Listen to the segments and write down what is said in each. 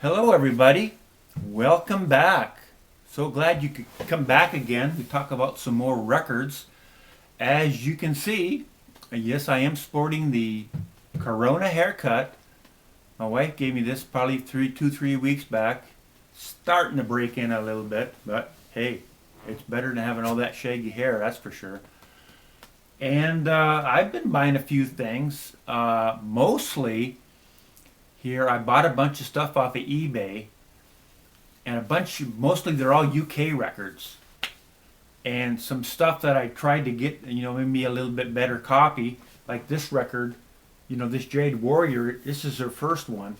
Hello, everybody. Welcome back. So glad you could come back again. We talk about some more records. As you can see, yes, I am sporting the Corona haircut. My wife gave me this probably 3 weeks back. Starting to break in a little bit, but hey, it's better than having all that shaggy hair, that's for sure. And I've been buying a few things. Mostly here, I bought a bunch of stuff off of eBay, and mostly they're all UK records, and some stuff that I tried to get, maybe a little bit better copy, like this record, this Jade Warrior. This is her first one,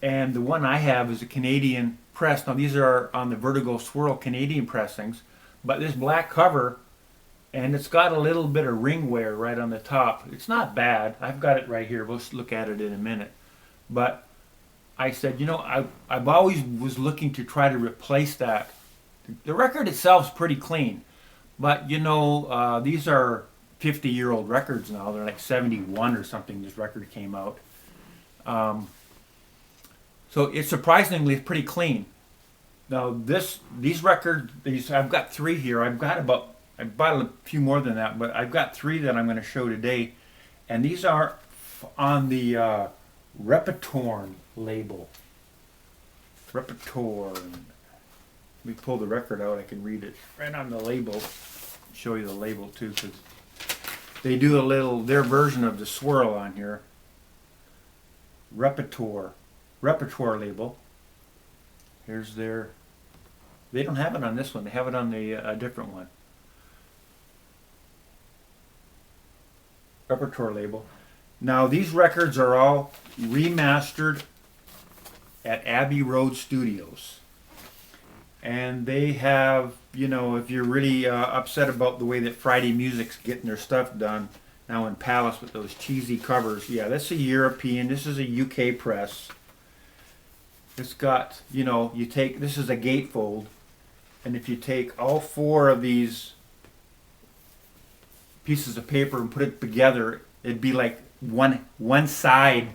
and the one I have is a Canadian press. Now these are on the Vertigo Swirl Canadian pressings, but this black cover, and it's got a little bit of ring wear right on the top. It's not bad. I've got it right here. We'll look at it in a minute. But I said, I've always was looking to try to replace that. The record itself is pretty clean, but these are 50-year-old records now. They're like 71 or something. This record came out, so it's surprisingly pretty clean. Now these records, I've got three here. I bought a few more than that, but I've got three that I'm going to show today, and these are on the Repertoire label. Repertoire. Let me pull the record out. I can read it right on the label. Show you the label too, because they do their version of the swirl on here. Repertoire label. Here's their. They don't have it on this one. They have it on the a different one. Repertoire label. Now these records are all remastered at Abbey Road Studios, and they have, if you're really upset about the way that Friday Music's getting their stuff done now in Palace with those cheesy covers, yeah, that's a European. This is a UK press. It's got, this is a gatefold, and if you take all four of these pieces of paper and put it together, it'd be like one side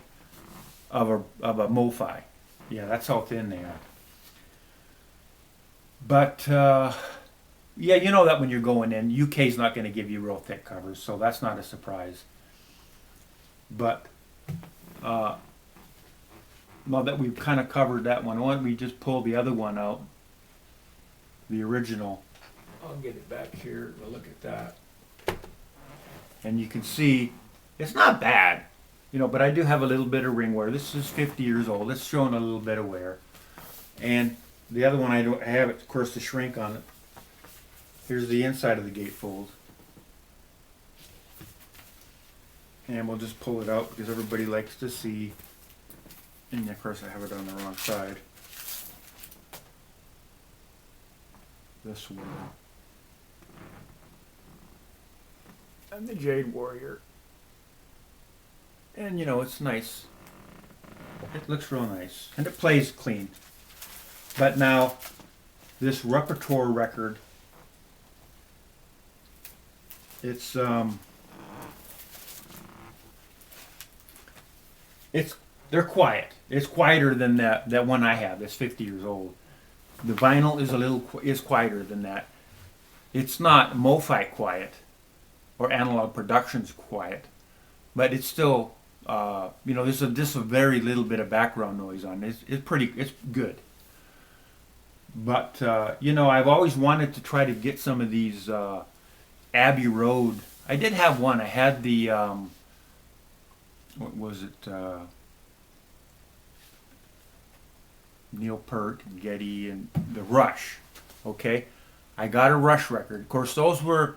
of a MoFi. Yeah, that's how thin they are. But yeah, you know that when you're going in, UK's not going to give you real thick covers, so that's not a surprise. But now that we've kind of covered that one, why don't we just pull the other one out, the original. I'll get it back here to look at that, and you can see it's not bad, but I do have a little bit of ring wear. This is 50 years old. It's showing a little bit of wear. And the other one I don't have, of course, the shrink on it. Here's the inside of the gatefold. And we'll just pull it out because everybody likes to see. And of course I have it on the wrong side. This one. And the Jade Warrior. And it's nice. It looks real nice. And it plays clean. But now, this Repertoire record, they're quiet. It's quieter than that one I have that's 50 years old. The vinyl is quieter than that. It's not MoFi quiet or Analog Productions quiet, but it's still there's just a very little bit of background noise on it. It's good. But I've always wanted to try to get some of these Abbey Road. I did have one. I had the what was it? Neil Peart, Getty, and the Rush. Okay, I got a Rush record. Of course, those were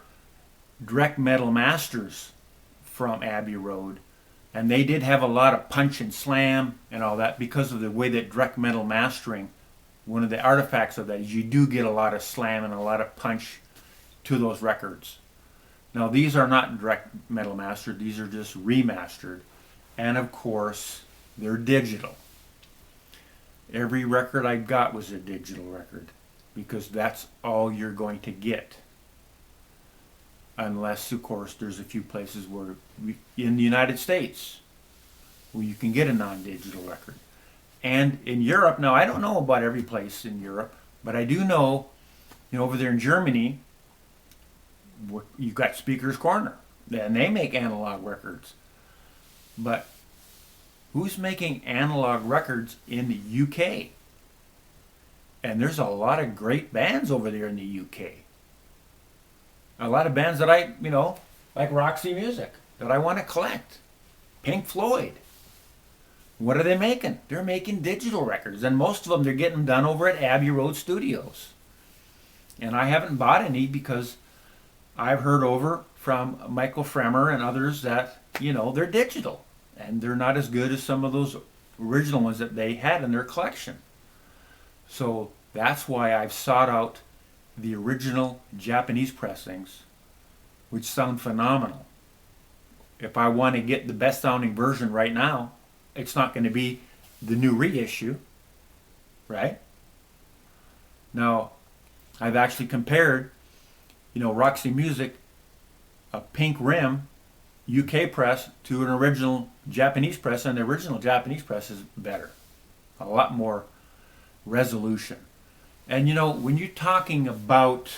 direct metal masters from Abbey Road, and they did have a lot of punch and slam and all that because of the way that direct metal mastering. One of the artifacts of that is you do get a lot of slam and a lot of punch to those records. Now these are not direct metal mastered, these are just remastered, and of course they're digital. Every record I got was a digital record because that's all you're going to get. Unless, of course, there's a few places where in the United States where you can get a non-digital record. And in Europe, now I don't know about every place in Europe, but I do know, over there in Germany, you've got Speaker's Corner, and they make analog records. But who's making analog records in the UK? And there's a lot of great bands over there in the UK. A lot of bands that I, like Roxy Music, that I want to collect. Pink Floyd. What are they making? They're making digital records, and most of them they're getting done over at Abbey Road Studios. And I haven't bought any because I've heard over from Michael Fremer and others that, they're digital, and they're not as good as some of those original ones that they had in their collection. So that's why I've sought out the original Japanese pressings, which sound phenomenal. If I want to get the best sounding version right now, it's not going to be the new reissue, right? Now, I've actually compared, Roxy Music, a pink rim UK press to an original Japanese press, and the original Japanese press is better. A lot more resolution. And when you're talking about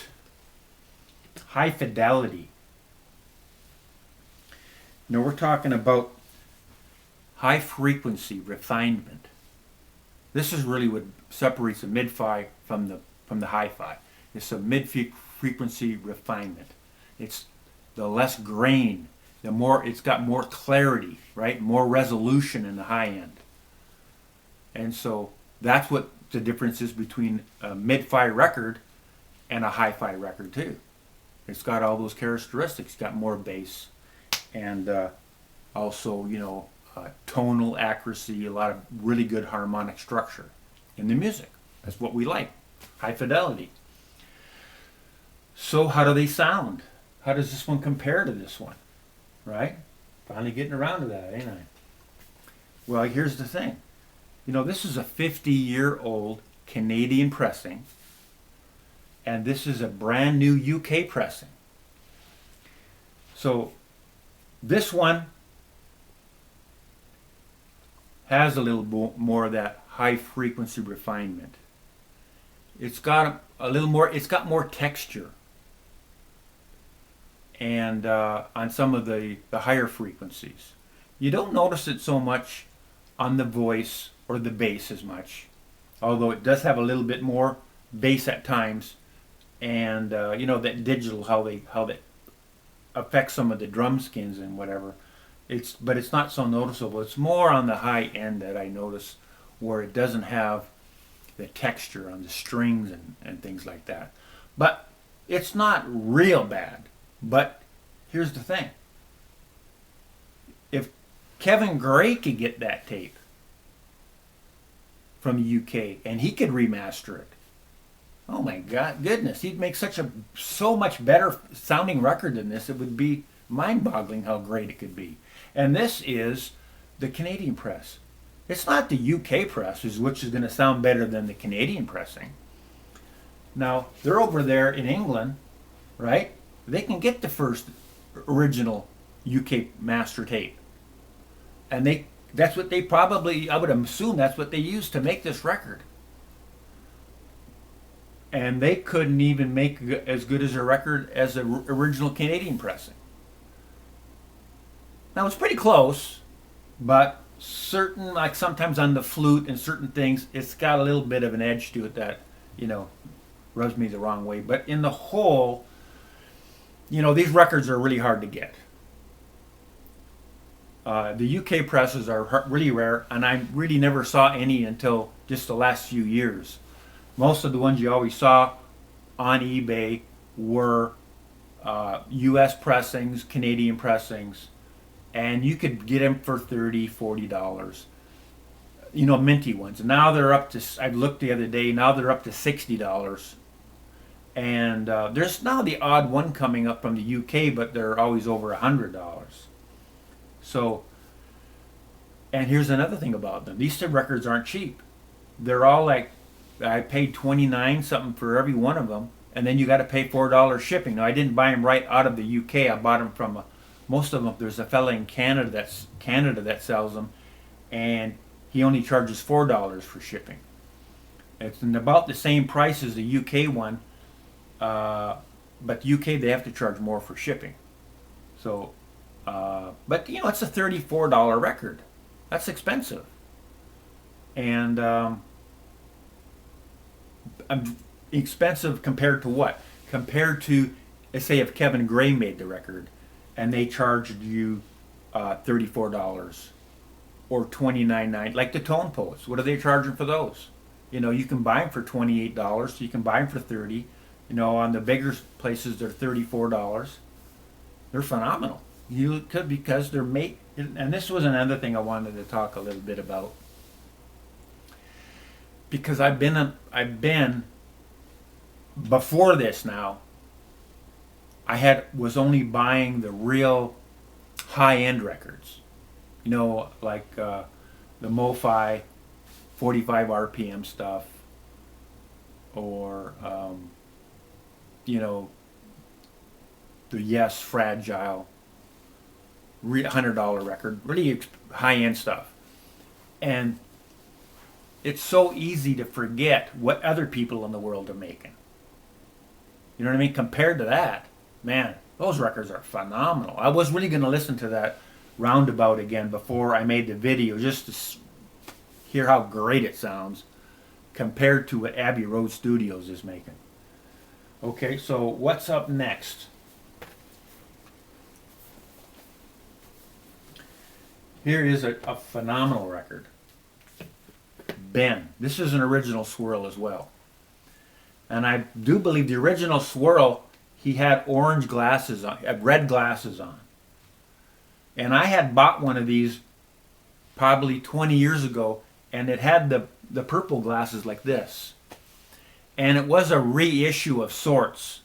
high fidelity, we're talking about high frequency refinement. This is really what separates the mid-fi from the hi-fi. It's a mid-frequency refinement. It's the less grain, the more it's got more clarity, right? More resolution in the high end. And so that's what the difference is between a mid-fi record and a hi-fi record too. It's got all those characteristics. It's got more bass and also, tonal accuracy, a lot of really good harmonic structure in the music. That's what we like, high fidelity. So how do they sound? How does this one compare to this one, right? Finally getting around to that, ain't I? Well, here's the thing. This is a 50-year-old Canadian pressing, and this is a brand new UK pressing. So this one has a little more of that high frequency refinement. It's got a little more, it's got more texture. And on some of the higher frequencies. You don't notice it so much on the voice or the bass as much, although it does have a little bit more bass at times, and that digital, how that affects some of the drum skins and whatever. But it's not so noticeable. It's more on the high end that I notice, where it doesn't have the texture on the strings and things like that. But it's not real bad. But here's the thing. If Kevin Gray could get that tape from the UK and he could remaster it, oh my goodness, he'd make so much better sounding record than this. It would be mind-boggling how great it could be. And this is the Canadian press. It's not the UK press, which is going to sound better than the Canadian pressing. Now, they're over there in England, right? They can get the first original UK master tape. And that's what they probably, I would assume that's what they used to make this record. And they couldn't even make as good as a record as the original Canadian pressing. Now it's pretty close, but certain, like sometimes on the flute and certain things, it's got a little bit of an edge to it that, rubs me the wrong way. But in the whole, these records are really hard to get. The UK presses are really rare, and I really never saw any until just the last few years. Most of the ones you always saw on eBay were US pressings, Canadian pressings, and you could get them for $30, $40. Minty ones. Now they're up to, I looked the other day, now they're up to $60. And there's now the odd one coming up from the UK, but they're always over $100. So, and here's another thing about them. These records aren't cheap. They're all like, I paid $29 something for every one of them, and then you got to pay $4 shipping. Now I didn't buy them right out of the UK. I bought them from most of them. There's a fella in Canada that sells them, and he only charges $4 for shipping. It's about the same price as the UK one, but UK they have to charge more for shipping. So, but you know, it's a $34 record. That's expensive, and expensive compared to what? Compared to, let's say, if Kevin Gray made the record, and they charged you $34 or $29.90, like the Tone Poets. What are they charging for those? You know, you can buy them for $28. You can buy them for $30. You know, on the bigger places, they're $34. They're phenomenal. You could, because they're made. And this was another thing I wanted to talk a little bit about, because I've been before this now. I was only buying the real high end records, you know, like the MoFi 45 RPM stuff, or you know, the Yes Fragile $100 record, really high end stuff. And it's so easy to forget what other people in the world are making. You know what I mean? Compared to that, man, those records are phenomenal. I was really going to listen to that Roundabout again before I made the video, just to hear how great it sounds compared to what Abbey Road Studios is making. Okay, so what's up next? Here is a phenomenal record. Ben. This is an original swirl as well. And I do believe the original swirl, he had orange glasses on, red glasses on. And I had bought one of these probably 20 years ago, and it had the purple glasses like this. And it was a reissue of sorts.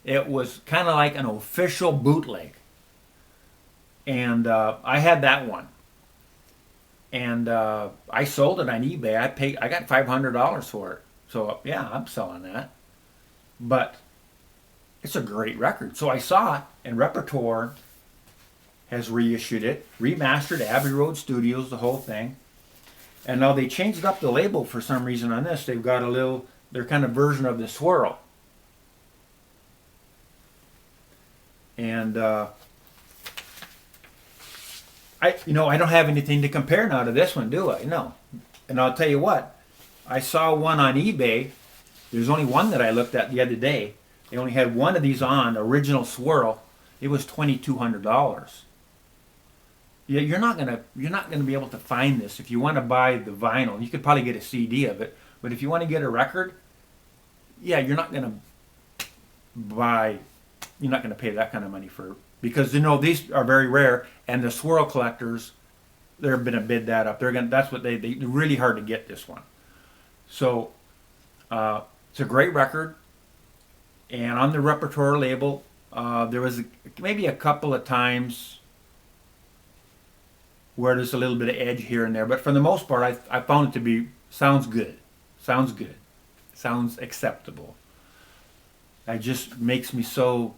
It was kind of like an official bootleg. And I had that one. And I sold it on eBay. I got $500 for it. So yeah, I'm selling that. But it's a great record. So I saw it, and Repertoire has reissued it, remastered, Abbey Road Studios, the whole thing. And now they changed up the label for some reason on this. They've got their kind of version of the swirl. And I don't have anything to compare now to this one, do I? No. And I'll tell you what, I saw one on eBay. There's only one that I looked at the other day. They only had one of these on, original swirl. It was $2,200. Yeah, you're not gonna be able to find this. If you want to buy the vinyl, you could probably get a CD of it. But if you want to get a record, yeah, you're not gonna pay that kind of money for, because these are very rare, and the swirl collectors, they're gonna bid that up. That's what they're really hard to get this one. So it's a great record, and on the Repertoire label, there was maybe a couple of times where there's a little bit of edge here and there, but for the most part, I found it to sounds good, sounds acceptable. It just makes me so,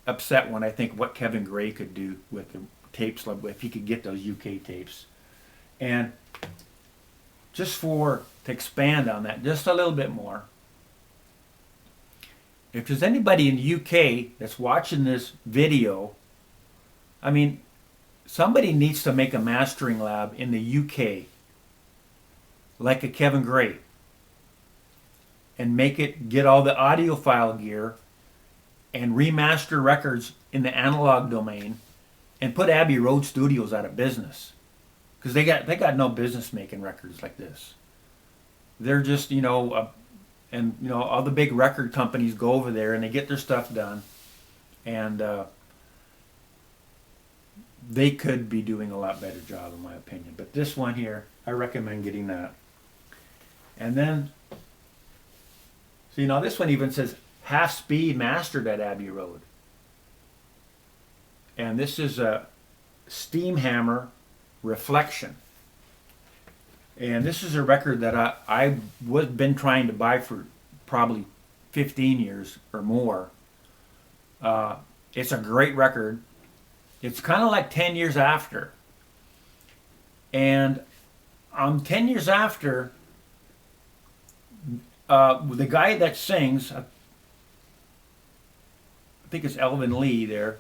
upset when I think what Kevin Gray could do with the tapes, if he could get those UK tapes. And just to expand on that just a little bit more, if there's anybody in the UK that's watching this video, somebody needs to make a mastering lab in the UK, like a Kevin Gray, and get all the audiophile gear and remaster records in the analog domain, and put Abbey Road Studios out of business, because they got no business making records like this. They're just all the big record companies go over there and they get their stuff done, and they could be doing a lot better job, in my opinion. But this one here, I recommend getting that. And then, this one even says half speed mastered at Abbey Road. And this is a Steam Hammer Reflection. And this is a record that I've been trying to buy for probably 15 years or more. It's a great record. It's kind of like 10 years after. And 10 years after, the guy that sings, I think it's Elvin Lee there,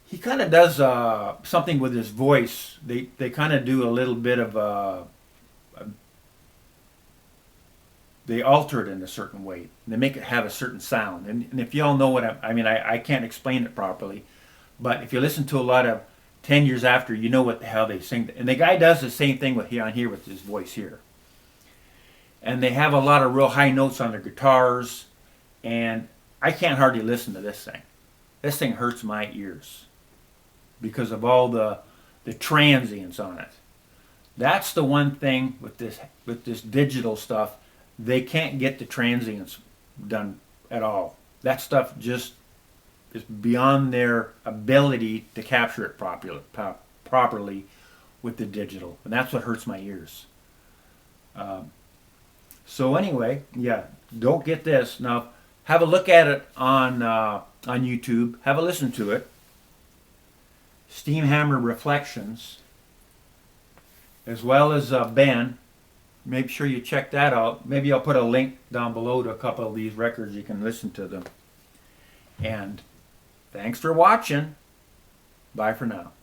he kind of does something with his voice. They kind of do a little bit of they alter it in a certain way. They make it have a certain sound. And if you all know what I mean, I can't explain it properly. But if you listen to a lot of 10 years after, you know what the hell they sing. And the guy does the same thing with on here with his voice here. And they have a lot of real high notes on their guitars. And I can't hardly listen to this thing. This thing hurts my ears because of all the transients on it. That's the one thing with this digital stuff. They can't get the transients done at all. That stuff just is beyond their ability to capture it properly with the digital, and that's what hurts my ears. So anyway, yeah, don't get this. Now, have a look at it on YouTube. Have a listen to it. Steamhammer Reflections, as well as Ben. Make sure you check that out. Maybe I'll put a link down below to a couple of these records. You can listen to them. And thanks for watching. Bye for now.